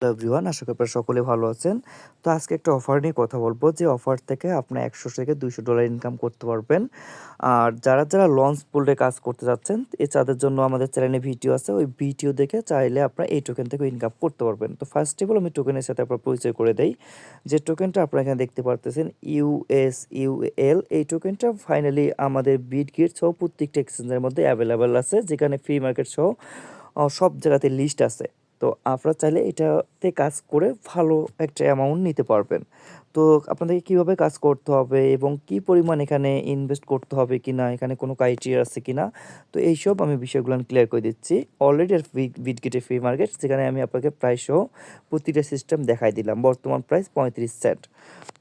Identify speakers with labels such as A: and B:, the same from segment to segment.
A: Hello everyone, আশা করি আপনারা সকলে ভালো আছেন। তো আজকে একটা অফার নিয়ে কথা বলবো, যে অফার থেকে আপনার $100 থেকে $200 ইনকাম করতে পারবেন। আর যারা লঞ্চ পুলে কাজ করতে যাচ্ছেন, তাদের জন্য আমাদের চ্যানেলে ভিডিও আছে। ওই ভিডিও দেখে চাইলে আপনারা এই টোকেন থেকে ইনকাম করতে পারবেন। তো ফার্স্ট অফ অল আমি টোকেনের সাথে আপনার পরিচয় করে দেই। যে টোকেনটা আপনারা এখানে দেখতে পারতেছেন USUL, এই টোকেনটা ফাইনালি আমাদের বিটগেট সহ প্রত্যেকটা এক্সচেঞ্জের মধ্যে অ্যাভেলেবেল আছে, যেখানে ফ্রি মার্কেট সহ সব জায়গাতে লিস্ট আছে। তো আপনারা চাইলে এটাতে কাজ করে ভালো একটা অ্যামাউন্ট নিতে পারবেন। তো আপনাদেরকে কীভাবে কাজ করতে হবে এবং কী পরিমাণ এখানে ইনভেস্ট করতে হবে কি না, এখানে কোনো ক্রাইটেরিয়া আছে কি না, তো এইসব আমি বিষয়গুলো ক্লিয়ার করে দিচ্ছি। অলরেডি আর বিটগেটে ফ্রি মার্কেট, যেখানে আমি আপনাকে প্রাইস সহ প্রতিটা সিস্টেম দেখাই দিলাম। বর্তমান প্রাইস 35 সেন্ট।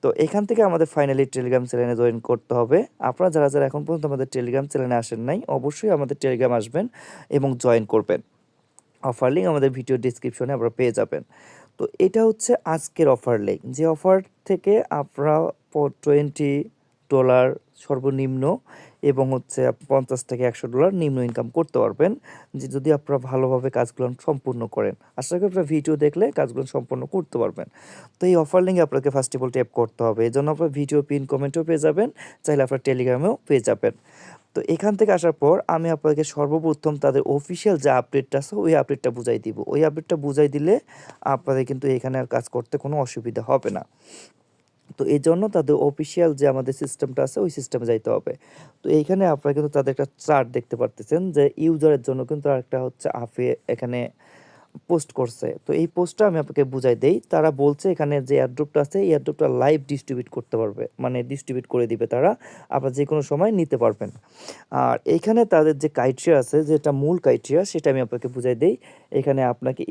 A: তো এখান থেকে আমাদের ফাইনালি টেলিগ্রাম চ্যানেলে জয়েন করতে হবে। আপনারা যারা এখন পর্যন্ত আমাদের টেলিগ্রাম চ্যানেলে আসেন নাই, অবশ্যই আমাদের টেলিগ্রাম আসবেন এবং জয়েন করবেন। অফার লিঙ্ক আমাদের ভিডিও ডিসক্রিপশনে আপনারা পেয়ে যাবেন। তো এটা হচ্ছে আজকের অফার লিঙ্ক, যে অফার থেকে আপনারা $20 সর্বনিম্ন এবং হচ্ছে $50 থেকে $100 নিম্ন ইনকাম করতে পারবেন, যে যদি আপনারা ভালোভাবে কাজগুলো সম্পূর্ণ করেন। আশা করি আপনারা ভিডিও দেখলে কাজগুলো সম্পূর্ণ করতে পারবেন। তো এই অফার লিঙ্কে আপনাকে ফার্স্ট অফ অল ট্যাপ করতে হবে। এই জন্য আপনার ভিডিও পিন কমেন্টেও পেয়ে যাবেন, চাইলে আপনার টেলিগ্রামেও পেয়ে যাবেন। তো এখান থেকে আসার পর আমি আপনাকে সর্বপ্রথম তাদের অফিসিয়াল যে আপডেটটা আছে ওই আপডেটটা বুঝাই দিব। ওই আপডেটটা বুঝাই দিলে আপনাদের কিন্তু এখানে আর কাজ করতে কোনো অসুবিধা হবে না। তো এই জন্য তাদের অফিসিয়াল যে আমাদের সিস্টেমটা আছে ওই সিস্টেমে যাইতে হবে। তো এইখানে আপনারা কিন্তু তাদের একটা চার্ট দেখতে পারতেছেন, যে ইউজারের জন্য কিন্তু আরেকটা হচ্ছে এখানে পোস্ট করছে। তো এই পোস্টটা আমি আপনাকে বুঝাই দেই। তারা বলছে এখানে যে এয়ারড্রপটা আছে, এই এয়ারড্রপটা লাইভ ডিস্ট্রিবিউট করতে পারবে, মানে ডিস্ট্রিবিউট করে দিবে তারা, আপনারা যে কোনো সময় নিতে পারবেন। আর এইখানে তাদের যে ক্রাইটেরিয়া আছে, যেটা মূল ক্রাইটেরিয়া, সেটা আমি আপনাকে বুঝাই দেই। এখানে আপনাকে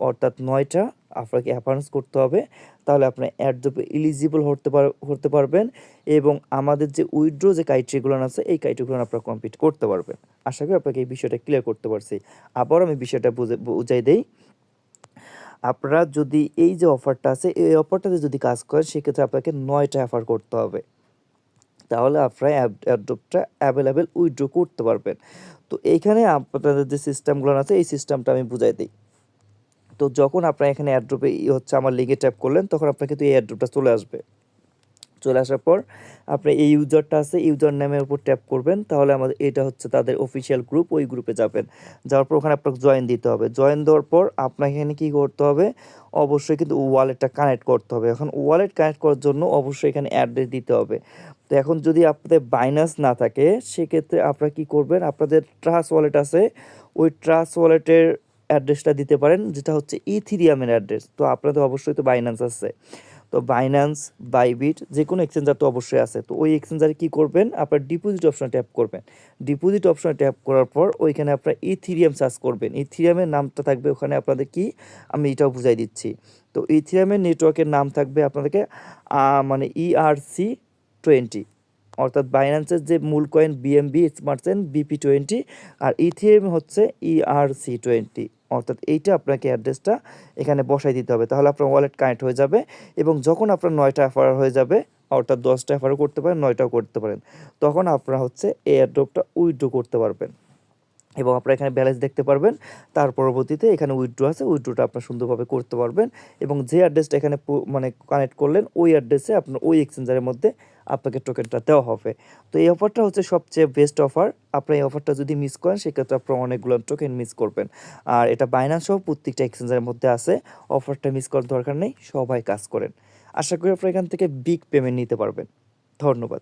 A: অর্থাৎ 9টা আপনাকে অ্যাপারেন্স করতে হবে, তাহলে আপনার এয়ারড্রপে এলিজিবল হতে পারবেন এবং আমাদের যে উইথড্র যে ক্রাইটেরিয়াগুলো আছে এই ক্রাইটেরিয়াগুলো আপনারা কমপ্লিট করতে পারবেন। আশা করি আপনাকে এই বিষয়টা ক্লিয়ার করতে পারছি। আবারও আমি বিষয়টা বুঝাই দেই। আপনারা যদি এই যে অফারটা আছে, এই অফারটাতে যদি কাজ করেন, সেক্ষেত্রে আপনাকে 9টা অফার করতে হবে, তাহলে আপনারা এয়ারড্রপটা অ্যাভেলেবেল উইথড্র করতে পারবেন। তো এইখানে আপনাদের যে সিস্টেমগুলো আছে এই সিস্টেমটা আমি বুঝাই দিই। তো যখন আপনারা এখানে এয়ারড্রপে হচ্ছে আমার লিঙ্কে ট্যাপ করলেন, তখন আপনার কিন্তু এই এয়ারড্রপটা চলে আসবে। চলে আসার পর আপনি এই ইউজারটা আছে, ইউজার নেমের উপর ট্যাপ করবেন, তাহলে আমাদের এটা হচ্ছে তাদের অফিসিয়াল গ্রুপ, ওই গ্রুপে যাবেন। যাওয়ার পর ওখানে আপনাকে জয়েন দিতে হবে। জয়েন দেওয়ার পর আপনাকে এখানে কী করতে হবে, অবশ্যই কিন্তু ওয়ালেটটা কানেক্ট করতে হবে। এখন ওয়ালেট কানেক্ট করার জন্য অবশ্যই এখানে অ্যাড্রেস দিতে হবে। তো এখন যদি আপনাদের বাইন্যান্স না থাকে, সেক্ষেত্রে আপনারা কী করবেন, আপনাদের ট্রাস্ট ওয়ালেট আছে, ওই ট্রাস্ট ওয়ালেটের অ্যাড্রেসটা দিতে পারেন, যেটা হচ্ছে ইথিরিয়ামের অ্যাড্রেস। তো আপনাদের অবশ্যই তো বাইন্যান্স আছে, তো বাইন্যান্স, বাইবিট যে কোনো এক্সচেঞ্জার তো অবশ্যই আছে। তো ওই এক্সচেঞ্জারে কী করবেন, আপনার ডিপোজিট অপশনে ট্যাপ করবেন। ডিপোজিট অপশনে ট্যাপ করার পর ওইখানে আপনার ইথিরিয়াম সার্চ করবেন। ইথিরিয়ামের নামটা থাকবে ওখানে আপনাদের কি, আমি এটাও বুঝাই দিচ্ছি। তো ইথিরিয়ামের নেটওয়ার্কের নাম থাকবে আপনাদেরকে মানে ERC20, অর্থাৎ বাইন্যান্সের যে মূল coin BNB smart chain BP20, আর ইথিরিয়াম হচ্ছে ERC20, অর্থাৎ এইটা আপনাকে অ্যাড্রেসটা এখানে বসাই দিতে হবে, তাহলে আপনার ওয়ালেট কানেক্ট হয়ে যাবে। এবং যখন আপনার 9টা অফার হয়ে যাবে, অর্থাৎ 10টা অফারও করতে পারেন, 9টাও করতে পারেন, তখন আপনারা হচ্ছে এই এয়ারড্রপটা উইথড্র করতে পারবেন এবং আপনারা এখানে ব্যালেন্স দেখতে পারবেন। তার পরবর্তীতে এখানে উইথড্র আছে, উইথড্রটা আপনারা সুন্দরভাবে করতে পারবেন এবং যে অ্যাড্রেসটা এখানে মানে কানেক্ট করলেন, ওই অ্যাড্রেসে আপনার ওই এক্সচেঞ্জারের মধ্যে আপনাকে টোকেনটা দেওয়া হবে। তো এই অফারটা হচ্ছে সবচেয়ে বেস্ট অফার। আপনার এই অফারটা যদি মিস করেন, সেক্ষেত্রে আপনারা অনেকগুলো টোকেন মিস করবেন। আর এটা বাইন্যান্স সহ প্রত্যেকটা এক্সচেঞ্জারের মধ্যে আছে। অফারটা মিস করার দরকার নেই, সবাই কাজ করেন। আশা করি আপনারা এখান থেকে বিগ পেমেন্ট নিতে পারবেন। ধন্যবাদ।